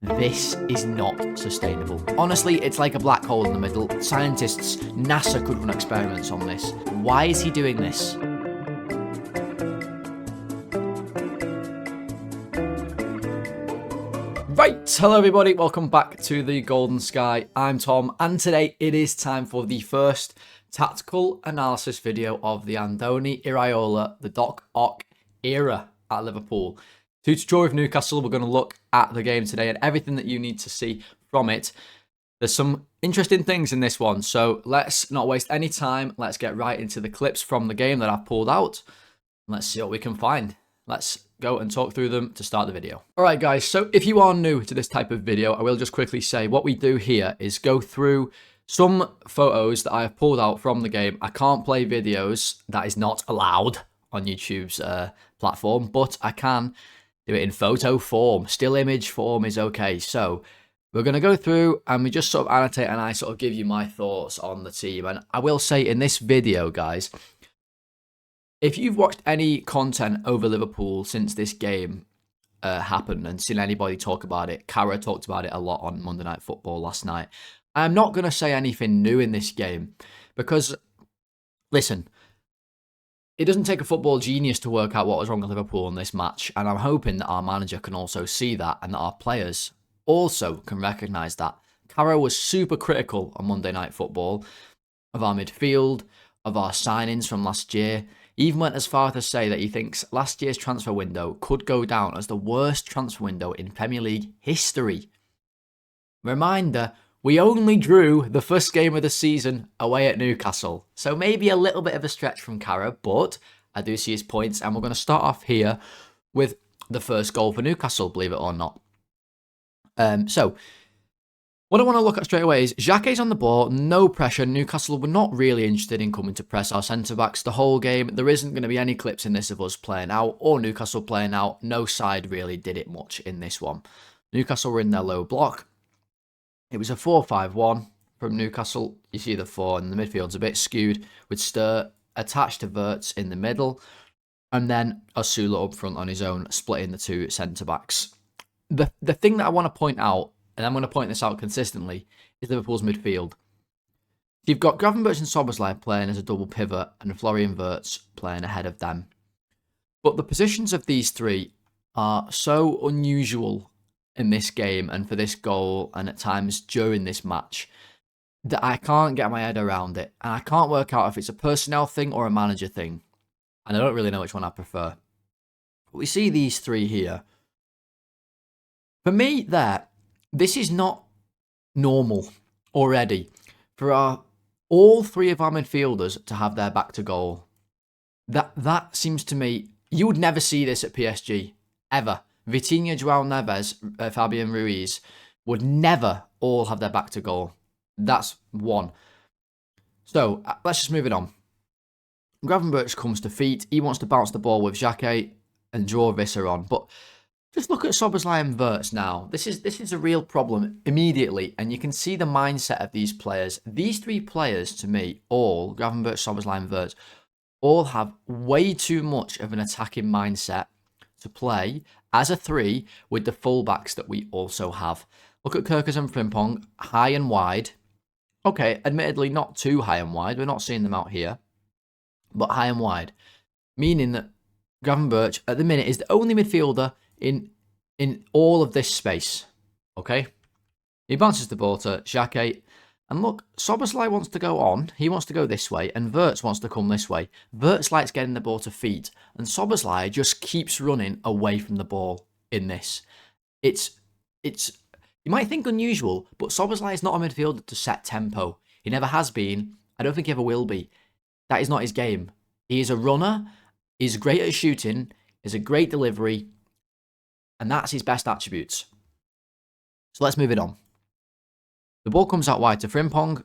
This is not sustainable. Honestly, it's like a black hole in the middle. Scientists, NASA could run experiments on this. Why is he doing this? Right, hello everybody, welcome back to the Golden Sky. I'm Tom, and today it is time for the first tactical analysis video of the Andoni Iraola, the Doc Ock era at Liverpool. 2-2 draw with Newcastle. We're going to look at the game today and everything that you need to see from it. There's some interesting things in this one, so let's not waste any time. Let's get right into the clips from the game that I've pulled out. Let's see what we can find. Let's go and talk through them to start the video. Alright guys, so if you are new to this type of video, I will just quickly say what we do here is go through some photos that I have pulled out from the game. I can't play videos, that is not allowed on YouTube's platform, but I can do it in photo form. Still image form is okay. So we're going to go through and we just sort of annotate and I sort of give you my thoughts on the team. And I will say in this video, guys, if you've watched any content over Liverpool since this game happened and seen anybody talk about it, Cara talked about it a lot on Monday Night Football last night. I'm not going to say anything new in this game because, listen, it doesn't take a football genius to work out what was wrong with Liverpool in this match, and I'm hoping that our manager can also see that and that our players also can recognise that. Cara was super critical on Monday Night Football of our midfield, of our signings from last year. He even went as far to say that he thinks last year's transfer window could go down as the worst transfer window in Premier League history. Reminder, we only drew the first game of the season away at Newcastle. So maybe a little bit of a stretch from Cara, but I do see his points. And we're going to start off here with the first goal for Newcastle, believe it or not. So what I want to look at straight away is Xhake's on the ball, no pressure. Newcastle were not really interested in coming to press our centre-backs the whole game. There isn't going to be any clips in this of us playing out or Newcastle playing out. No side really did it much in this one. Newcastle were in their low block. It was a 4-5-1 from Newcastle. You see the 4 and the midfield's a bit skewed with Stur attached to Wirtz in the middle. And then Osula up front on his own, splitting the two centre-backs. The thing that I want to point out, and I'm going to point this out consistently, is Liverpool's midfield. You've got Gravenberch and Szoboszlai playing as a double pivot and Florian Wirtz playing ahead of them. But the positions of these three are so unusual in this game and for this goal and at times during this match that I can't get my head around it. And I can't work out if it's a personnel thing or a manager thing. And I don't really know which one I prefer. But we see these three here. For me, this is not normal already for all three of our midfielders to have their back to goal. That seems to me, you would never see this at PSG, ever. Vitinha, João Neves, Fabian Ruiz would never all have their back to goal. That's one. So, let's just move it on. Gravenberch comes to feet. He wants to bounce the ball with Xhake and draw Visser on. But just look at Szoboszlai and Wirtz now. This is a real problem immediately. And you can see the mindset of these players. These three players, to me, all, Gravenberch, Szoboszlai and Wirtz, all have way too much of an attacking mindset to play as a three with the fullbacks that we also have. Look at Kerkers and Frimpong, high and wide. Okay, admittedly not too high and wide. We're not seeing them out here. But high and wide. Meaning that Gravenberch, at the minute, is the only midfielder in all of this space. Okay? He bounces the ball to Xhake. And look, Szoboszlai wants to go on. He wants to go this way. And Wirtz wants to come this way. Wirtz likes getting the ball to feet. And Szoboszlai just keeps running away from the ball in this. It's you might think unusual, but Szoboszlai is not a midfielder to set tempo. He never has been. I don't think he ever will be. That is not his game. He is a runner. He's great at shooting. He's a great delivery. And that's his best attributes. So let's move it on. The ball comes out wide to Frimpong.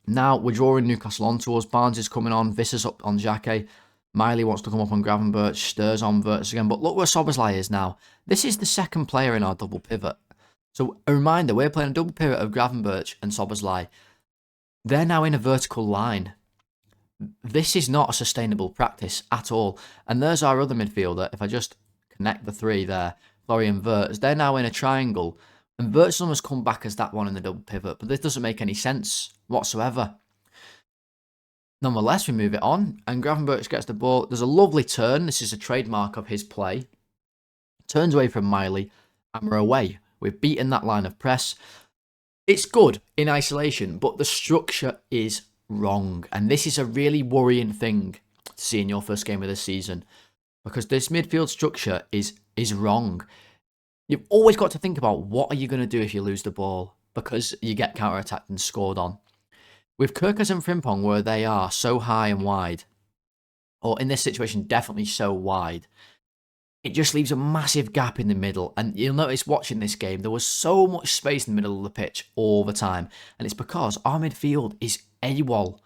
Now we're drawing Newcastle onto us. Barnes is coming on. Visser's up on Xhake. Miley wants to come up on Gravenberch. Stur's on Wirtz again. But look where Szoboszlai is now. This is the second player in our double pivot. So a reminder, we're playing a double pivot of Gravenberch and Szoboszlai. They're now in a vertical line. This is not a sustainable practice at all. And there's our other midfielder. If I just connect the three there. and Verts, they're now in a triangle. And Verts almost come back as that one in the double pivot. But this doesn't make any sense whatsoever. Nonetheless, we move it on. And Gravenberch gets the ball. There's a lovely turn. This is a trademark of his play. Turns away from Miley. And we're away. We've beaten that line of press. It's good in isolation, but the structure is wrong. And this is a really worrying thing to see in your first game of the season. Because this midfield structure is wrong. You've always got to think about what are you going to do if you lose the ball. Because you get counter-attacked and scored on. With Kirkus and Frimpong, where they are so high and wide, or in this situation, definitely so wide, it just leaves a massive gap in the middle. And you'll notice watching this game, there was so much space in the middle of the pitch all the time. And it's because our midfield is AWOL.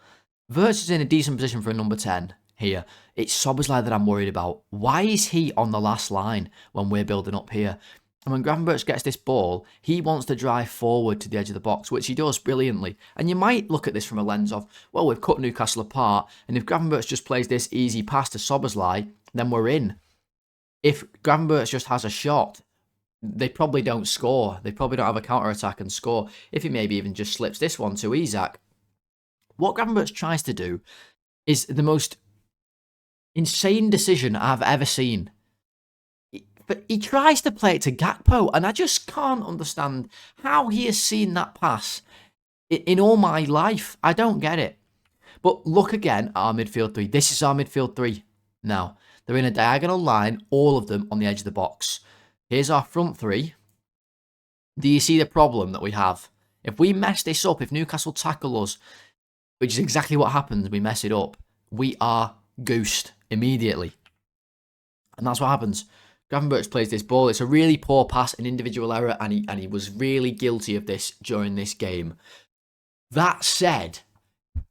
Verts is in a decent position for a number 10 here. It's Szoboszlai that I'm worried about. Why is he on the last line when we're building up here? And when Gravenberch gets this ball, he wants to drive forward to the edge of the box, which he does brilliantly. And you might look at this from a lens of, well, we've cut Newcastle apart, and if Gravenberch just plays this easy pass to Szoboszlai, then we're in. If Gravenberch just has a shot, they probably don't score. They probably don't have a counter-attack and score. If he maybe even just slips this one to Isak. What Gravenberch tries to do is the most insane decision I've ever seen. But he tries to play it to Gakpo, and I just can't understand how he has seen that pass in all my life. I don't get it. But look again at our midfield three. This is our midfield three now. They're in a diagonal line, all of them on the edge of the box. Here's our front three. Do you see the problem that we have? If we mess this up, if Newcastle tackle us, which is exactly what happens, we mess it up, we are goosed immediately. And that's what happens. Gravenberch plays this ball. It's a really poor pass, an individual error, and he was really guilty of this during this game. That said,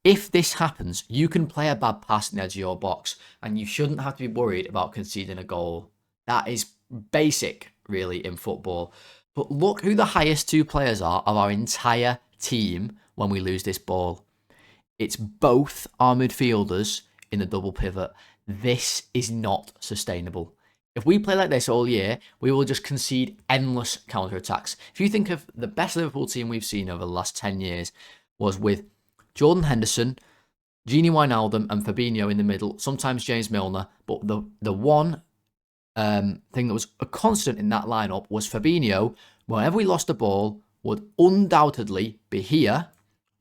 if this happens, you can play a bad pass in the edge of your box, and you shouldn't have to be worried about conceding a goal. That is basic, really, in football. But look who the highest two players are of our entire team when we lose this ball. It's both our midfielders in the double pivot. This is not sustainable. If we play like this all year, we will just concede endless counter-attacks. If you think of the best Liverpool team we've seen over the last 10 years was with Jordan Henderson, Gini Wijnaldum and Fabinho in the middle, sometimes James Milner, but the one thing that was a constant in that lineup was Fabinho, whenever we lost the ball, would undoubtedly be here,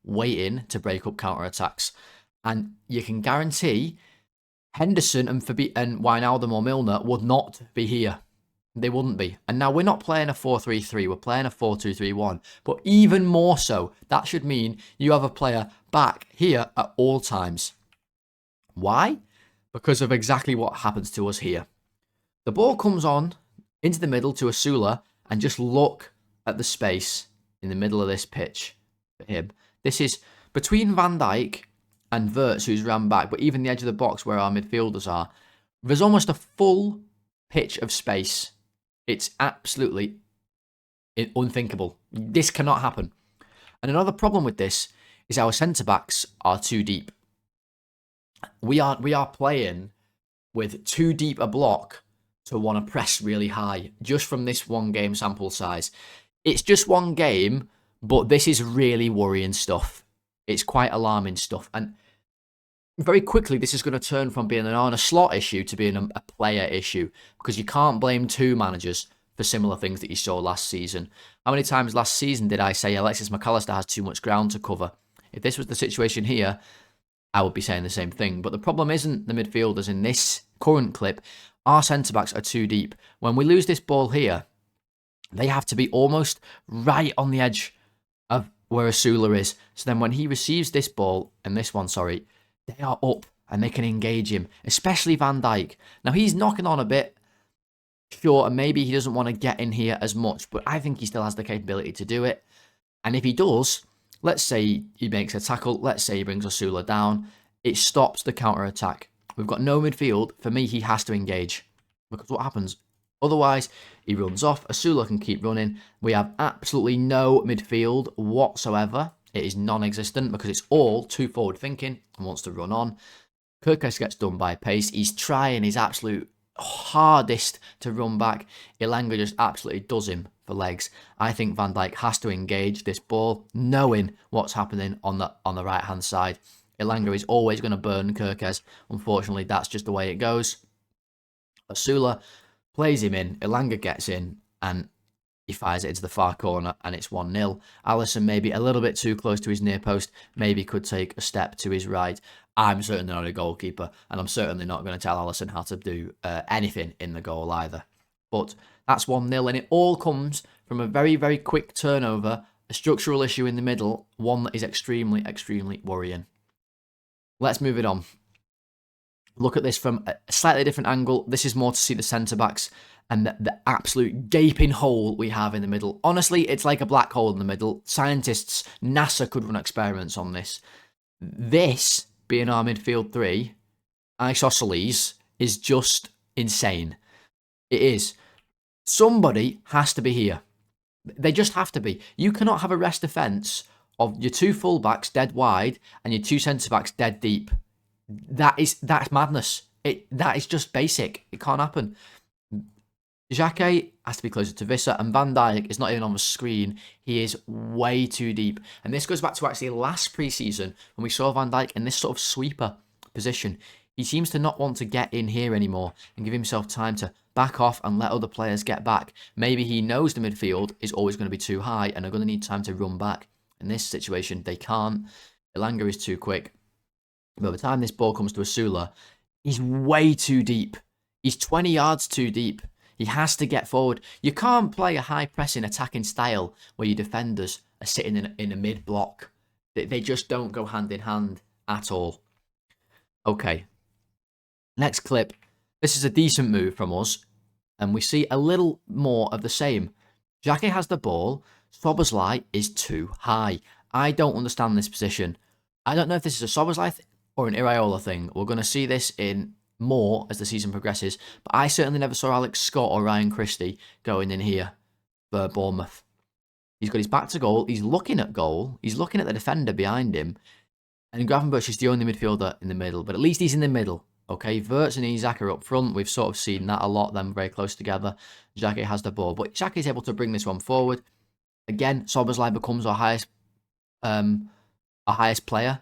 waiting to break up counter-attacks. And you can guarantee Henderson and Wijnaldum or Milner would not be here. They wouldn't be. And now we're not playing a 4-3-3. We're playing a 4-2-3-1. But even more so, that should mean you have a player back here at all times. Why? Because of exactly what happens to us here. The ball comes on into the middle to Asula, and just look at the space in the middle of this pitch for him. This is between Van Dijk and Verts, who's ran back, but even the edge of the box where our midfielders are, there's almost a full pitch of space. It's absolutely unthinkable. This cannot happen. And another problem with this is our centre-backs are too deep. We are playing with too deep a block to want to press really high, just from this one game sample size. It's just one game, but this is really worrying stuff. It's quite alarming stuff. And very quickly, this is going to turn from being an on a slot issue to being a player issue, because you can't blame two managers for similar things that you saw last season. How many times last season did I say Alexis McAllister has too much ground to cover? If this was the situation here, I would be saying the same thing. But the problem isn't the midfielders in this current clip. Our centre-backs are too deep. When we lose this ball here, they have to be almost right on the edge of where Asula is. So then when he receives this ball, and this one, sorry, they are up and they can engage him, especially Van Dijk. Now, he's knocking on a bit, sure, and maybe he doesn't want to get in here as much, but I think he still has the capability to do it. And if he does, let's say he makes a tackle, let's say he brings Asula down, it stops the counter-attack. We've got no midfield. For me, he has to engage, because what happens? Otherwise, he runs off. Asula can keep running. We have absolutely no midfield whatsoever. It is non-existent because it's all too forward thinking and wants to run on. Kirkes gets done by pace. He's trying his absolute hardest to run back. Elanga just absolutely does him for legs. I think Van Dijk has to engage this ball, knowing what's happening on the right hand side. Elanga is always going to burn Kirkes. Unfortunately, that's just the way it goes. Asula plays him in. Elanga gets in, and he fires it into the far corner, and it's 1-0. Alisson maybe a little bit too close to his near post, maybe could take a step to his right. I'm certainly not a goalkeeper, and I'm certainly not going to tell Alisson how to do anything in the goal either. But that's 1-0, and it all comes from a very, very quick turnover, a structural issue in the middle, one that is extremely, extremely worrying. Let's move it on. Look at this from a slightly different angle. This is more to see the centre-backs and the absolute gaping hole we have in the middle. Honestly, it's like a black hole in the middle. Scientists, NASA could run experiments on this. This, being our midfield three, isosceles, is just insane. It is. Somebody has to be here. They just have to be. You cannot have a rest defence of your two full-backs dead wide and your two centre-backs dead deep. That's madness. That is just basic. It can't happen. Xhaka has to be closer to Vissa, and Van Dijk is not even on the screen. He is way too deep. And this goes back to actually last pre-season when we saw Van Dijk in this sort of sweeper position. He seems to not want to get in here anymore and give himself time to back off and let other players get back. Maybe he knows the midfield is always going to be too high and are going to need time to run back. In this situation, they can't. Elanga is too quick. By the time this ball comes to Asula, he's way too deep. He's 20 yards too deep. He has to get forward. You can't play a high-pressing attacking style where your defenders are sitting in a mid-block. They just don't go hand in hand at all. Okay. Next clip. This is a decent move from us, and we see a little more of the same. Xhaka has the ball. Szoboszlai is too high. I don't understand this position. I don't know if this is a Szoboszlai or an Iraola thing. We're going to see this in more as the season progresses, but I certainly never saw Alex Scott or Ryan Christie going in here for Bournemouth. He's got his back to goal. He's looking at goal. He's looking at the defender behind him. And Gravenberch is the only midfielder in the middle, but at least he's in the middle. Okay, Wirtz and Isak are up front. We've sort of seen that a lot, them very close together. Xhaka has the ball, but Xhaka is able to bring this one forward. Again, Szoboszlai becomes our highest player.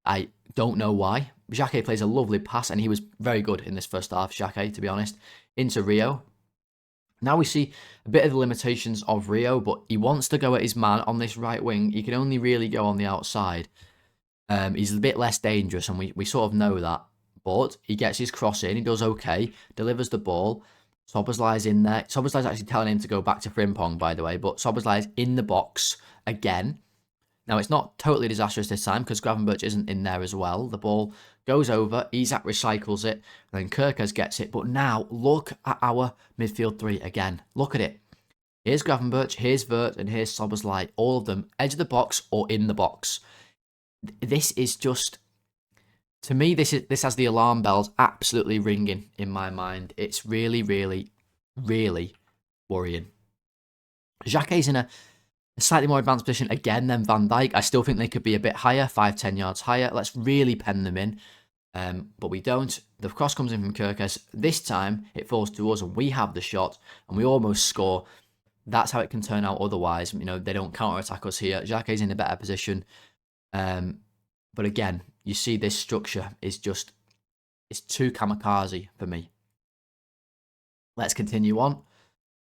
I don't know why. Xhaka plays a lovely pass, and he was very good in this first half, Xhaka, to be honest, into Rio. Now we see a bit of the limitations of Rio, but he wants to go at his man on this right wing. He can only really go on the outside. He's a bit less dangerous, and we sort of know that. But he gets his cross in. He does okay. Delivers the ball. Szoboszlai's in there. Szoboszlai's actually telling him to go back to Frimpong, by the way. But Szoboszlai's in the box again. Now, it's not totally disastrous this time because Gravenberch isn't in there as well. The ball goes over. Isak recycles it. And then Kirkes gets it. But now, look at our midfield three again. Look at it. Here's Gravenberch, here's Wirtz, and here's Szoboszlai. All of them edge of the box or in the box. This is just... To me, this has the alarm bells absolutely ringing in my mind. It's really, really, really worrying. Xhaka's in a slightly more advanced position again than Van Dijk. I still think they could be a bit higher, 5-10 yards higher. Let's really pen them in. But we don't. The cross comes in from Kirkes. This time, it falls to us and we have the shot and we almost score. That's how it can turn out otherwise. You know, they don't counter-attack us here. Xhaka's in a better position. But again, you see this structure is just, it's too kamikaze for me. Let's continue on.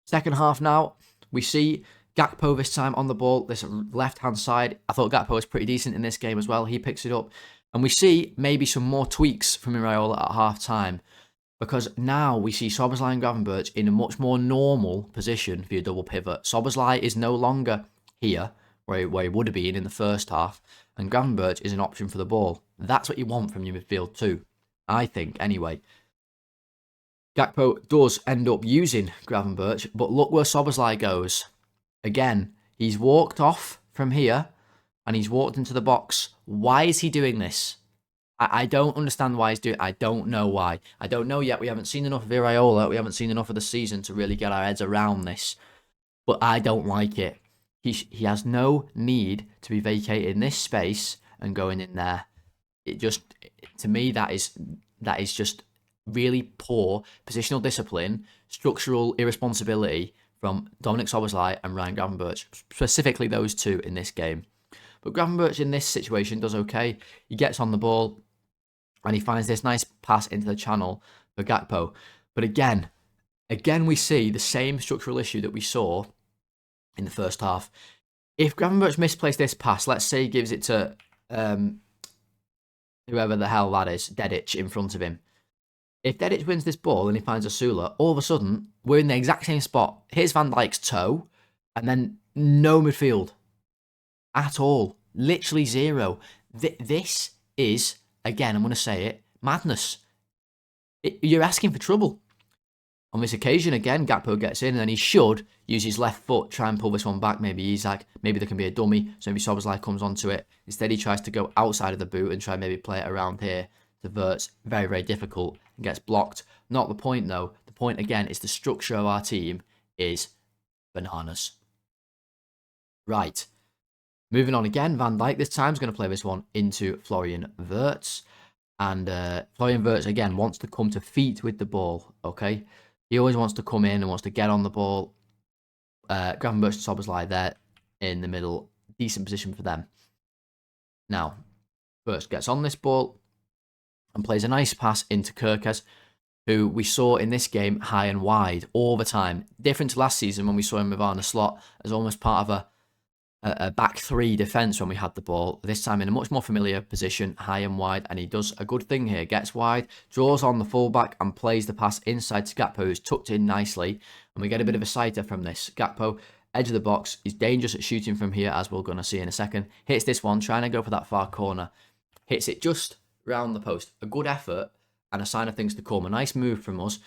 Second half now, we see Gakpo this time on the ball, this left-hand side. I thought Gakpo was pretty decent in this game as well. He picks it up. And we see maybe some more tweaks from Iraola at half-time. Because now we see Szoboszlai and Gravenberch in a much more normal position for your double pivot. Szoboszlai is no longer here, where he would have been in the first half. And Gravenberch is an option for the ball. That's what you want from your midfield too. I think, anyway. Gakpo does end up using Gravenberch, but look where Szoboszlai goes. Again, he's walked off from here, and he's walked into the box. Why is he doing this? I don't understand why he's doing it. I don't know why. I don't know yet. We haven't seen enough of Iraola. We haven't seen enough of the season to really get our heads around this. But I don't like it. He has no need to be vacating this space and going in there. It just, to me, that is just really poor positional discipline, structural irresponsibility from Dominic Szoboszlai and Ryan Gravenberch, specifically those two in this game. But Gravenberch in this situation does okay. He gets on the ball and he finds this nice pass into the channel for Gakpo. But again we see the same structural issue that we saw in the first half. If Gravenberch misplaced this pass, let's say he gives it to whoever the hell that is, Dedic in front of him. If Dedic wins this ball and he finds Asula, all of a sudden, we're in the exact same spot. Here's Van Dijk's toe, and then no midfield at all. Literally zero. This is, again, I'm going to say it, madness. You're asking for trouble. On this occasion, again, Gakpo gets in, and then he should use his left foot, try and pull this one back. Maybe Isak, maybe there can be a dummy, so maybe Szoboszlai comes onto it. Instead, he tries to go outside of the boot and try and maybe play it around here to Wirtz. Very, very difficult, and gets blocked. Not the point, though. The point, again, is the structure of our team is bananas. Right. Moving on again, Van Dijk this time is going to play this one into Florian Wirtz. And Florian Wirtz, again, wants to come to feet with the ball, okay? He always wants to come in and wants to get on the ball. Gravenberch and Szoboszlai there in the middle. Decent position for them. Now, Wirtz gets on this ball and plays a nice pass into Kerkez, who we saw in this game high and wide all the time. Different to last season when we saw him with Arne Slot as almost part of a back three defence when we had the ball. This time in a much more familiar position, high and wide, and he does a good thing here. Gets wide, draws on the fullback and plays the pass inside to Gakpo, who's tucked in nicely. And we get a bit of a sighter from this. Gakpo, edge of the box, he's dangerous at shooting from here, as we're going to see in a second. Hits this one, trying to go for that far corner. Hits it just round the post. A good effort and a sign of things to come. A nice move from us.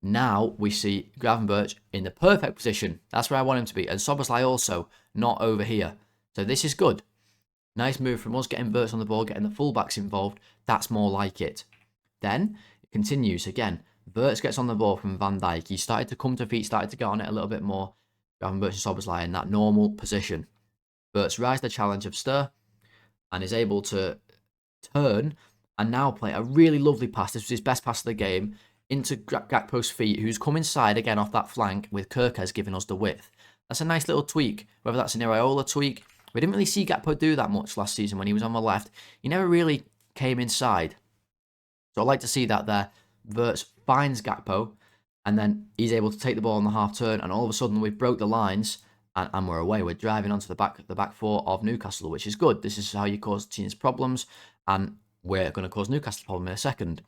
Now we see Gravenberch in the perfect position. That's where I want him to be. And Szoboszlai also, not over here. So this is good. Nice move from us, getting Wirtz on the ball, getting the fullbacks involved. That's more like it. Then it continues again. Wirtz gets on the ball from Van Dijk. He started to come to feet, started to get on it a little bit more. Gravenberch and Szoboszlai in that normal position. Wirtz rises the challenge of Stir and is able to turn and now play a really lovely pass. This was his best pass of the game. Into Gakpo's feet, who's come inside again off that flank with Kerkez giving us the width. That's a nice little tweak, whether that's an Iraola tweak. We didn't really see Gakpo do that much last season when he was on the left. He never really came inside. So I'd like to see that there. Wirtz finds Gakpo, and then he's able to take the ball on the half turn, and all of a sudden we've broke the lines, and we're away. We're driving onto the back four of Newcastle, which is good. This is how you cause teams problems, and we're going to cause Newcastle a problem in a second.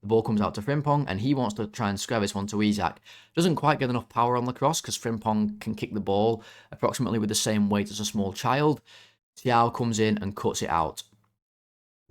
The ball comes out to Frimpong, and he wants to try and square this one to Isak. Doesn't quite get enough power on the cross, because Frimpong can kick the ball approximately with the same weight as a small child. Thiaw comes in and cuts it out.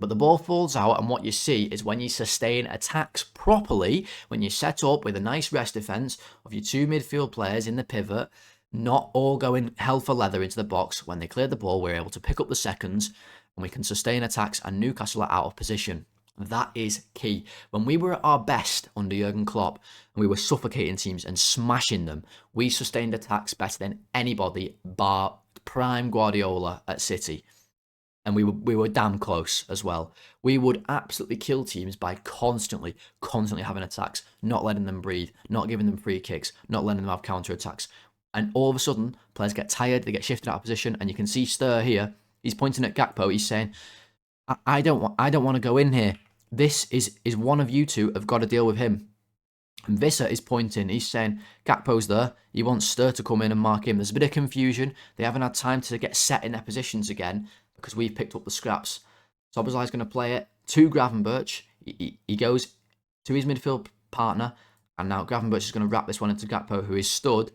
But the ball falls out, and what you see is when you sustain attacks properly, when you set up with a nice rest defence of your two midfield players in the pivot, not all going hell for leather into the box. When they clear the ball, we're able to pick up the seconds, and we can sustain attacks, and Newcastle are out of position. That is key. When we were at our best under Jurgen Klopp, and we were suffocating teams and smashing them, we sustained attacks better than anybody bar prime Guardiola at City. And we were damn close as well. We would absolutely kill teams by constantly having attacks, not letting them breathe, not giving them free kicks, not letting them have counter-attacks. And all of a sudden, players get tired, they get shifted out of position, and you can see Stir here. He's pointing at Gakpo, he's saying, I don't want to go in here. This is one of you two have got to deal with him. And Visser is pointing. He's saying, Gakpo's there. He wants Stir to come in and mark him. There's a bit of confusion. They haven't had time to get set in their positions again because we've picked up the scraps. Szoboszlai's going to play it to Gravenberch. He goes to his midfield partner. And now Gravenberch is going to wrap this one into Gakpo, who is stood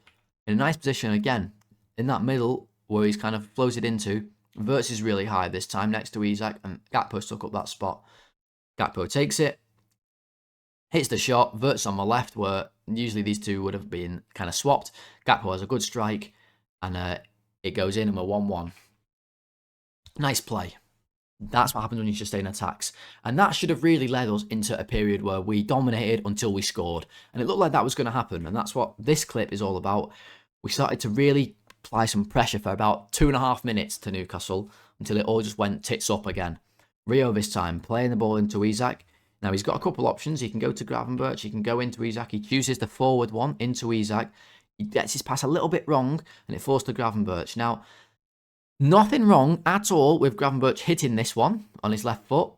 in a nice position again. In that middle where he's kind of floated into. Wirtz is really high this time next to Isak. And Gakpo took up that spot. Gakpo takes it, hits the shot. Wirtz on the left, where usually these two would have been kind of swapped. Gakpo has a good strike, and it goes in, and we're 1-1. Nice play. That's what happens when you sustain attacks. And that should have really led us into a period where we dominated until we scored. And it looked like that was going to happen, and that's what this clip is all about. We started to really apply some pressure for about 2.5 minutes to Newcastle until it all just went tits up again. Rio this time, playing the ball into Isak. Now, he's got a couple options. He can go to Gravenberch. He can go into Isak. He chooses the forward one into Isak. He gets his pass a little bit wrong, and it falls to Gravenberch. Now, nothing wrong at all with Gravenberch hitting this one on his left foot.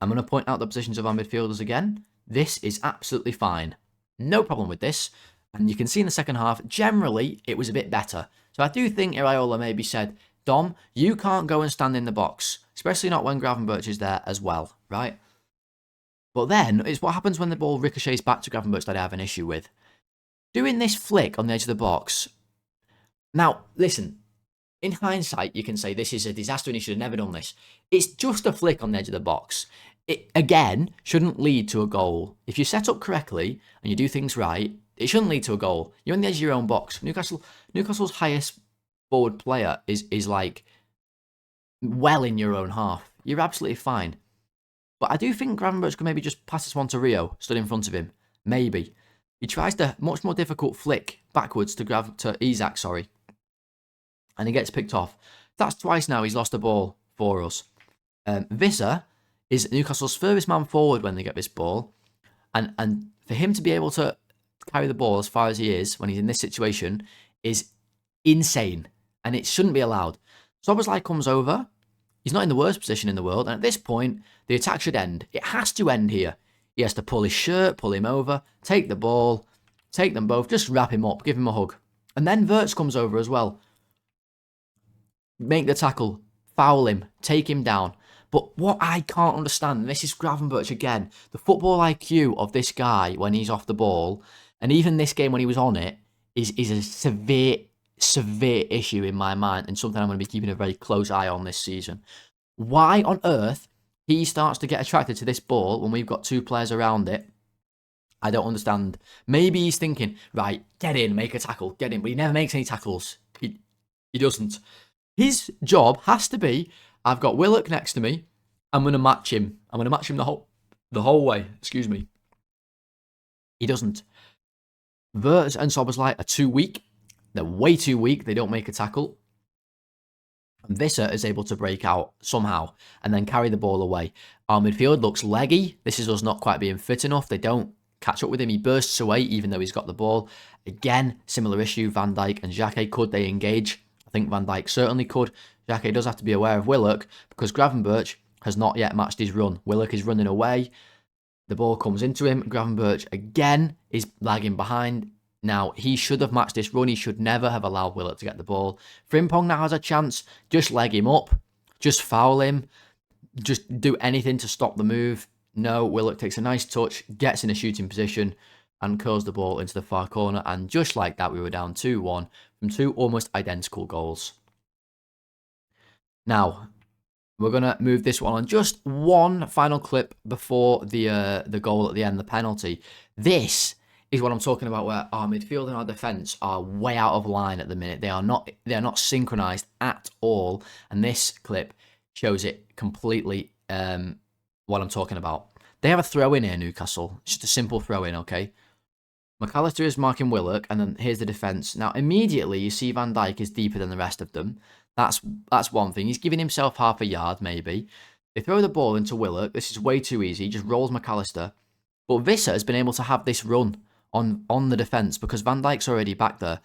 I'm going to point out the positions of our midfielders again. This is absolutely fine. No problem with this. And you can see in the second half, generally, it was a bit better. So I do think Iraola maybe said, Dom, you can't go and stand in the box, especially not when Gravenberch is there as well, right? But then, it's what happens when the ball ricochets back to Gravenberch that I have an issue with. Doing this flick on the edge of the box. Now, listen, in hindsight, you can say this is a disaster and he should have never done this. It's just a flick on the edge of the box. It, again, shouldn't lead to a goal. If you set up correctly and you do things right, it shouldn't lead to a goal. You're on the edge of your own box. Newcastle's highest forward player is like well in your own half. You're absolutely fine. But I do think Gravenberch could maybe just pass this one to Rio, stood in front of him. Maybe. He tries the much more difficult flick backwards to Isak, sorry. And he gets picked off. That's twice now he's lost the ball for us. Visser is Newcastle's furthest man forward when they get this ball. And for him to be able to carry the ball as far as he is when he's in this situation is insane. And it shouldn't be allowed. Szoboszlai comes over. He's not in the worst position in the world. And at this point, the attack should end. It has to end here. He has to pull his shirt, pull him over, take the ball, take them both, just wrap him up, give him a hug. And then Wirtz comes over as well. Make the tackle, foul him, take him down. But what I can't understand, and this is Gravenberch again, the football IQ of this guy when he's off the ball, and even this game when he was on it, is a severe issue in my mind, and something I'm going to be keeping a very close eye on this season. Why on earth he starts to get attracted to this ball when we've got two players around it, I don't understand. Maybe he's thinking, right, get in, make a tackle, get in, but he never makes any tackles. He doesn't. His job has to be, I've got Willock next to me, I'm going to match him. I'm going to match him the whole way. Excuse me. He doesn't. Wirtz and Szoboszlai are too weak. They're way too weak. They don't make a tackle. And Visser is able to break out somehow and then carry the ball away. Our midfield looks leggy. This is us not quite being fit enough. They don't catch up with him. He bursts away even though he's got the ball. Again, similar issue. Van Dijk and Xhaka, could they engage? I think Van Dijk certainly could. Xhaka does have to be aware of Willock because Gravenberch has not yet matched his run. Willock is running away. The ball comes into him. Gravenberch again is lagging behind. Now, he should have matched this run. He should never have allowed Willock to get the ball. Frimpong now has a chance. Just leg him up. Just foul him. Just do anything to stop the move. No, Willock takes a nice touch, gets in a shooting position, and curls the ball into the far corner. And just like that, we were down 2-1 from two almost identical goals. Now, we're going to move this one on. Just one final clip before the goal at the end, the penalty. This is what I'm talking about, where our midfield and our defence are way out of line at the minute. They are not synchronised at all. And this clip shows it completely, what I'm talking about. They have a throw-in here, Newcastle. It's just a simple throw-in, okay? McAllister is marking Willock, and then here's the defence. Now, immediately, you see Van Dijk is deeper than the rest of them. That's one thing. He's giving himself half a yard, maybe. They throw the ball into Willock. This is way too easy. He just rolls McAllister. But Visser has been able to have this run on the defence because Van Dijk's already back there.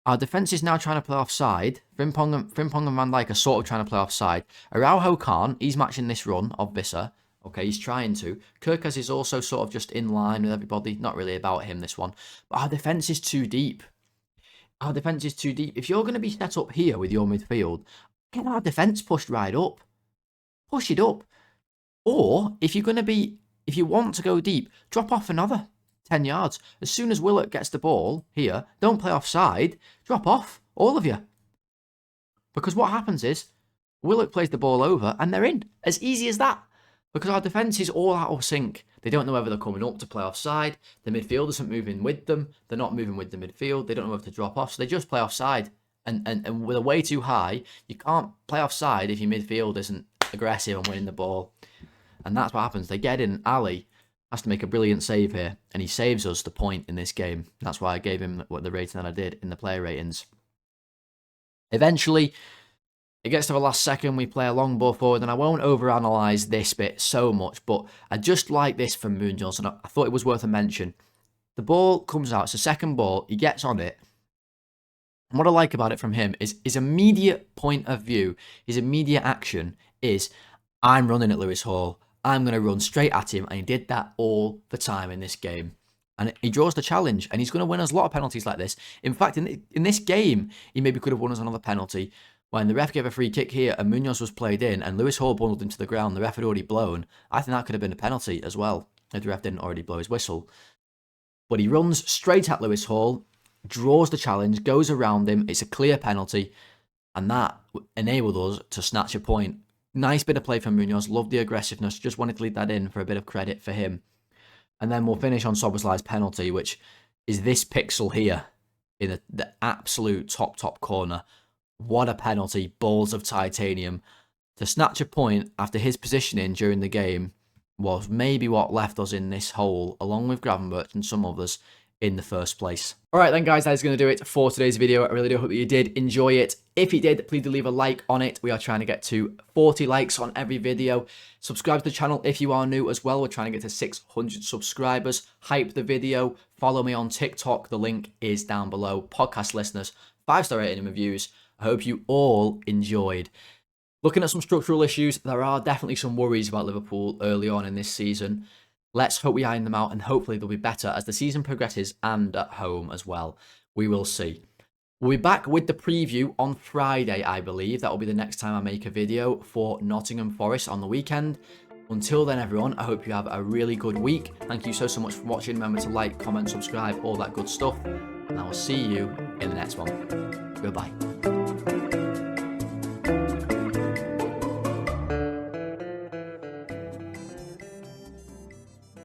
Our defence is now trying to play offside. Frimpong and Van Dijk are sort of trying to play offside. Araujo can't. He's matching this run of Visser. Okay, he's trying to. Kirkes is also sort of just in line with everybody. Not really about him, this one. But our defence is too deep. Our defence is too deep. If you're going to be set up here with your midfield, get our defence pushed right up. Push it up. Or, if you want to go deep, drop off another 10 yards. As soon as Willock gets the ball here, don't play offside. Drop off, all of you. Because what happens is, Willock plays the ball over and they're in. As easy as that. Because our defence is all out of sync. They don't know whether they're coming up to play offside. The midfield isn't moving with them. They're not moving with the midfield. They don't know whether to drop off. So they just play offside. And with a way too high, you can't play offside if your midfield isn't aggressive and winning the ball. And that's what happens. They get in. Ali has to make a brilliant save here. And he saves us the point in this game. That's why I gave him the rating that I did in the player ratings. Eventually, It gets to the last second, we play a long ball forward, and I won't overanalyze this bit so much, but I just like this from Munoz, and I thought it was worth a mention. The ball comes out, it's a second ball, he gets on it, and what I like about it from him is his immediate point of view, his immediate action is, I'm running at Lewis Hall, I'm going to run straight at him, and he did that all the time in this game. And he draws the challenge, and he's going to win us a lot of penalties like this. In fact, in this game, he maybe could have won us another penalty. When the ref gave a free kick here, and Munoz was played in, and Lewis Hall bundled into the ground, the ref had already blown. I think that could have been a penalty as well, if the ref didn't already blow his whistle. But he runs straight at Lewis Hall, draws the challenge, goes around him, it's a clear penalty, and that enabled us to snatch a point. Nice bit of play from Munoz, loved the aggressiveness, just wanted to lead that in for a bit of credit for him. And then we'll finish on Szoboszlai's penalty, which is this pixel here in the absolute top corner. What a penalty, balls of titanium. To snatch a point after his positioning during the game was maybe what left us in this hole, along with Gravenberch and some others, in the first place. Alright then guys, that is going to do it for today's video. I really do hope that you did enjoy it. If you did, please do leave a like on it. We are trying to get to 40 likes on every video. Subscribe to the channel if you are new as well. We're trying to get to 600 subscribers. Hype the video. Follow me on TikTok. The link is down below. Podcast listeners, 5-star rating and reviews. I hope you all enjoyed. Looking at some structural issues, there are definitely some worries about Liverpool early on in this season. Let's hope we iron them out, and hopefully they'll be better as the season progresses and at home as well. We will see. We'll be back with the preview on Friday, I believe. That will be the next time I make a video for Nottingham Forest on the weekend. Until then, everyone, I hope you have a really good week. Thank you so much for watching. Remember to like, comment, subscribe, all that good stuff. And I will see you in the next one. Goodbye.